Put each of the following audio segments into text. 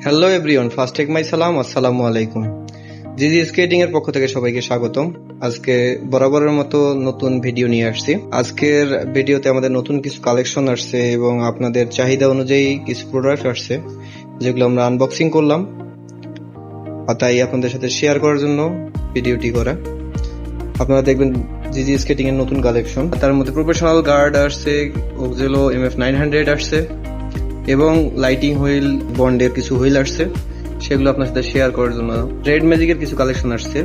Hello everyone, first take my সালাম, আসসালামু আলাইকুম। জিজি স্কেটিং এর পক্ষ থেকে সবাইকে স্বাগতম। আজকে বরাবরের মতো নতুন ভিডিও নিয়ে আসছি। আজকের ভিডিওতে আমাদের নতুন কিছু কালেকশন আসছে এবং আপনাদের চাহিদা অনুযায়ী কিছু প্রোডাক্ট আসছে যেগুলো আমরা আনবক্সিং করলাম, আর তাই আপনাদের সাথে শেয়ার করার জন্য ভিডিওটি করা। আপনারা দেখবেন জিজি স্কেটিং এর নতুন কালেকশন, তার মধ্যে প্রফেশনাল গার্ড আসছে, ওকজেলো MF900 আসছে এবং লাইটিং হুইল বন্ডের কিছু হুইল আসছে, সেগুলো আপনার সাথে শেয়ার করার জন্য। রেড ম্যাজিকের কিছু কালেকশন আসছে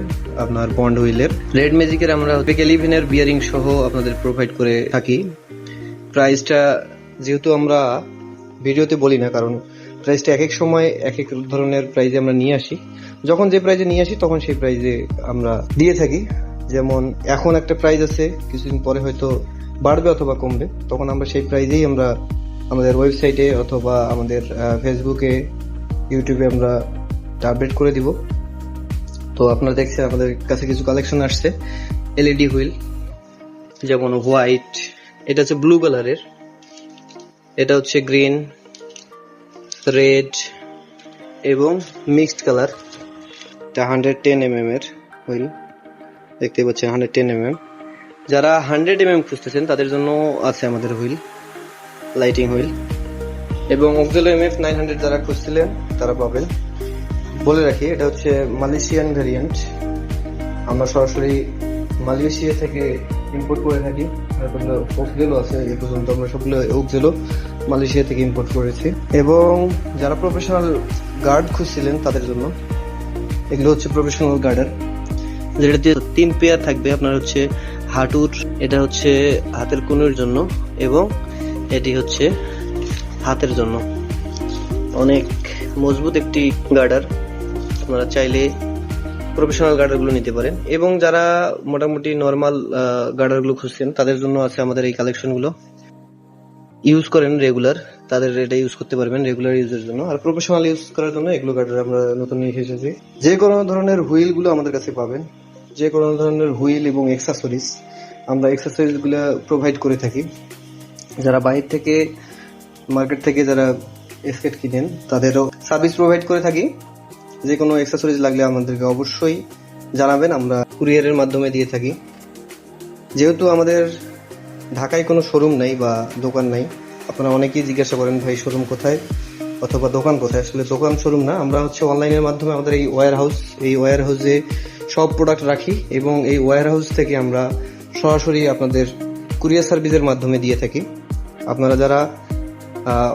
আপনার বন্ড হুইলের। রেড ম্যাজিকের আমরা কেলিভিনের বিয়ারিং সহ আপনাদের প্রোভাইড করে থাকি। প্রাইসটা যেহেতু আমরা ভিডিওতে বলি না, কারণ প্রাইসটা এক এক সময় এক এক ধরনের প্রাইজে আমরা নিয়ে আসি। যখন যে প্রাইজে নিয়ে আসি তখন সেই প্রাইজে আমরা দিয়ে থাকি। যেমন এখন একটা প্রাইস আছে, কিছুদিন পরে হয়তো বাড়বে অথবা কমবে, তখন আমরা সেই প্রাইজেই আমরা আমাদের ওয়েবসাইটে অথবা আমাদের ফেসবুকে, ইউটিউবে আমরা আপডেট করে দিব। তো আপনারা দেখছেন আমাদের কাছে কিছু কালেকশন আসছে। এলইডি হুইল, যেমন হোয়াইট, এটা হচ্ছে ব্লু কালারের, এটা হচ্ছে গ্রিন, রেড এবং মিক্সড কালার। এটা 110mm এর হুইল, দেখতে পাচ্ছেন 110mm। যারা 100mm খুঁজতেছেন তাদের জন্য আছে আমাদের হুইল, লাইটিং হুইল। এবং ওকজেলো MF900 যারা খুঁজছিলেন তারা পাবেন। বলে রাখি, এটা হচ্ছে মালয়েশিয়ান ভ্যারিয়েন্ট, আমরা সরাসরি মালয়েশিয়া থেকে ইম্পোর্ট করে থাকি। ওকজেলো আছে, এই পর্যন্ত আমরা সবগুলো ওকজেলো মালয়েশিয়া থেকে ইম্পোর্ট করেছি। এবং যারা প্রফেশনাল গার্ড খুঁজছিলেন তাদের জন্য এগুলো হচ্ছে প্রফেশনাল গার্ডার, যেটাতে 3 পেয়ার থাকবে। আপনার হচ্ছে হাঁটুর, এটা হচ্ছে হাতের কোণের জন্য, এবং এটি হচ্ছে হাতের জন্য। অনেক মজবুত একটি গার্ডার, আপনারা চাইলে প্রফেশনাল গার্ডারগুলো নিতে পারেন। এবং যারা মোটামুটি নর্মাল গার্ডারগুলো খুঁজছেন তাদের জন্য আছে আমাদের এই কালেকশনগুলো। ইউজ করেন রেগুলার, তাদের এটা ইউজ করতে পারবেন রেগুলার ইউজের জন্য। আর প্রফেশনাল ইউজ করার জন্য এগুলো গার্ডার আমরা নতুন নিয়ে এসেছি। যে কোনো ধরনের হুইলগুলো আমাদের কাছে পাবেন, যে কোনো ধরনের হুইল এবং এক্সেসরিজ, আমরা এক্সেসরিজগুলো প্রোভাইড করে থাকি। যারা বাইরে থেকে, মার্কেট থেকে যারা স্কেট কিনেন তাদেরও সার্ভিস প্রোভাইড করে থাকি। যে কোনো অ্যাক্সেসরিজ লাগলে আমাদেরকে অবশ্যই জানাবেন, আমরা কুরিয়ারের মাধ্যমে দিয়ে থাকি। যেহেতু আমাদের ঢাকায় কোনো শোরুম নাই বা দোকান নাই, আপনারা অনেকেই জিজ্ঞাসা করেন ভাই শোরুম কোথায় অথবা দোকান কোথায়। আসলে দোকান শোরুম না, আমরা হচ্ছে অনলাইনের মাধ্যমে আমাদের এই ওয়্যার হাউসে সব প্রোডাক্ট রাখি, এবং এই ওয়্যার হাউস থেকে আমরা সরাসরি আপনাদের কুরিয়ার সার্ভিসের মাধ্যমে দিয়ে থাকি। আপনারা যারা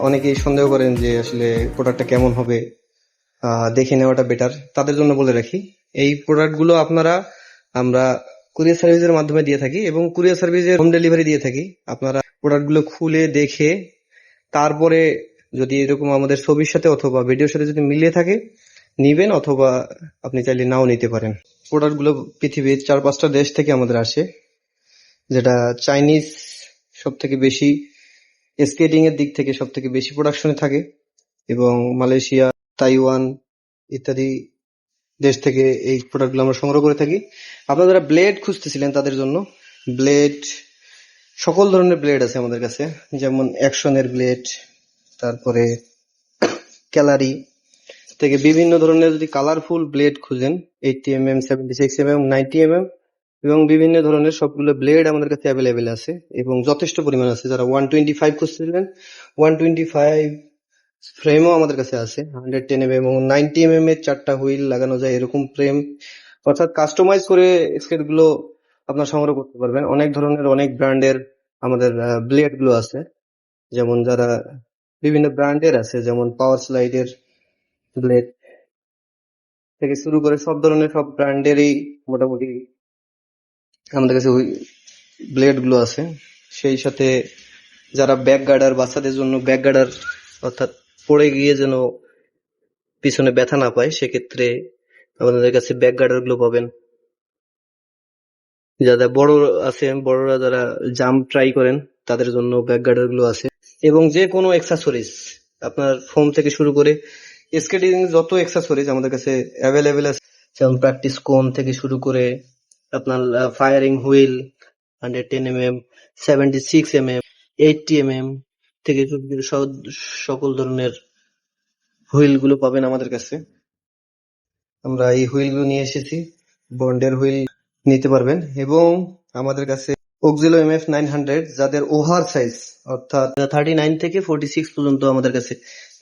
অনেকেই সন্দেহ করেন যে আসলে প্রোডাক্টটা কেমন হবে, দেখে নেওয়াটা বেটার, তাদের জন্য বলে রাখি এই প্রোডাক্টগুলো আমরা কুরিয়ার সার্ভিসের মাধ্যমে দিয়ে থাকি, এবং কুরিয়ার সার্ভিসের হোম ডেলিভারি দিয়ে থাকি। আপনারা প্রোডাক্টগুলো খুলে দেখে তারপরে যদি এরকম আমাদের ছবির সাথে অথবা ভিডিওর সাথে যদি মিলিয়ে থাকে নিবেন, অথবা আপনি চাইলে নাও নিতে পারেন। প্রোডাক্টগুলো পৃথিবীর 4-5টা দেশ থেকে আমাদের আসে, যেটা চাইনিজ সব থেকে বেশি স্কেটিং এর দিক থেকে সব থেকে বেশি প্রোডাকশনে থাকে, এবং মালয়েশিয়া, তাইওয়ান ইত্যাদি দেশ থেকে এই প্রোডাক্টগুলো আমরা সংগ্রহ করে থাকি। আপনারা যারা ব্লেড খুঁজতেছিলেন তাদের জন্য ব্লেড, সকল ধরনের ব্লেড আছে আমাদের কাছে, যেমন অ্যাকশনের ব্লেড, তারপরে ক্যালারি থেকে বিভিন্ন ধরনের যদি কালারফুল ব্লেড খুঁজেন, 80mm, 76mm, 90mm, এবং বিভিন্ন ধরনের সবগুলো ব্লেড আমাদের কাছে অ্যাভেলেবেল আছে এবং যথেষ্ট পরিমাণ আছে। যারা 125 খুঁজছিলেন, 125 ফ্রেমও আমাদের কাছে আছে। 110mm এবং 90mm এর 4টা হুইল লাগানো যায় এরকম ফ্রেম, অর্থাৎ কাস্টমাইজ করে স্কেট গুলো আপনার সংগ্রহ করতে পারবেন। অনেক ধরনের অনেক ব্র্যান্ডের আমাদের ব্লেড গুলো আছে, যেমন যারা বিভিন্ন ব্র্যান্ডের আছে, যেমন পাওয়ার স্লাইডের ব্লেড থেকে শুরু করে সব ধরনের সব ব্র্যান্ডেরই মোটামুটি আমাদের কাছে ব্লেড গুলো আছে। সেই সাথে যারা ব্যাক গার্ডার, বাচ্চাদের জন্য ব্যাক গার্ডার, অর্থাৎ পড়ে গিয়ে যেন পিছনে ব্যথা না পায়, সেক্ষেত্রে আপনাদের কাছে ব্যাক গার্ডার গুলো পাবেন। যারা বড় আছেন, বড়রা যারা জাম্প ট্রাই করেন তাদের জন্য ব্যাক গার্ডার গুলো আছে। এবং যে কোনো অ্যাক্সেসরিজ, আপনার ফোম থেকে শুরু করে স্কেটিং যত অ্যাক্সেসরিজ আমাদের কাছে অ্যাভেলেবেল আছে, যেমন প্র্যাকটিস কোন থেকে শুরু করে আপনার firing wheel 110mm, 76mm, 80mm থেকে শুরু করে সকল ধরনের হুইল গুলো পাবেন আমাদের কাছে। আমরা এই হুইল গুলো নিয়ে এসেছি, বন্ডের হুইল নিতে পারবেন। এবং আমাদের কাছে অক্সিলো MF 900 যাদের ওভার সাইজ, অর্থাৎ 39 থেকে 46 পর্যন্ত আমাদের কাছে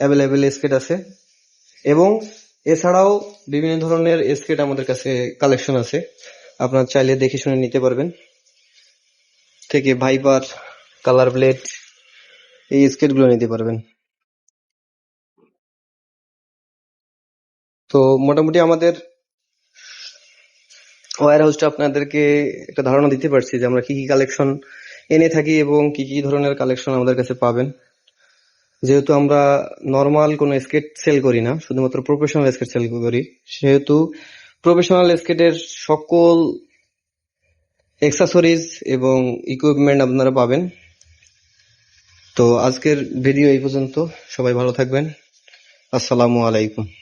অ্যাভেলেবেল স্কেট আছে। এবং এছাড়াও বিভিন্ন ধরনের স্কেট আমাদের কাছে কালেকশন আছে, আপনার চাইলে দেখে শুনে নিতে পারবেন। থেকে ভাইপার, কালার ব্লেড, এই স্কেট গুলো নিতে পারবেন। তো মোটামুটি আমাদের ওয়্যার হাউসটা আপনাদেরকে একটা ধারণা দিতে পারছি যে আমরা কি কি কালেকশন এনে থাকি এবং কি কি ধরনের কালেকশন আমাদের কাছে পাবেন। যেহেতু আমরা নর্মাল কোনো স্কেট সেল করি না, শুধুমাত্র প্রফেশনাল স্কেট সেল করি, সেহেতু প্রফেশনাল স্কেটের সকল অ্যাক্সেসরিজ এবং ইকুইপমেন্ট আপনারা পাবেন। তো আজকের ভিডিও এই পর্যন্ত। সবাই ভালো থাকবেন। আসসালামু আলাইকুম।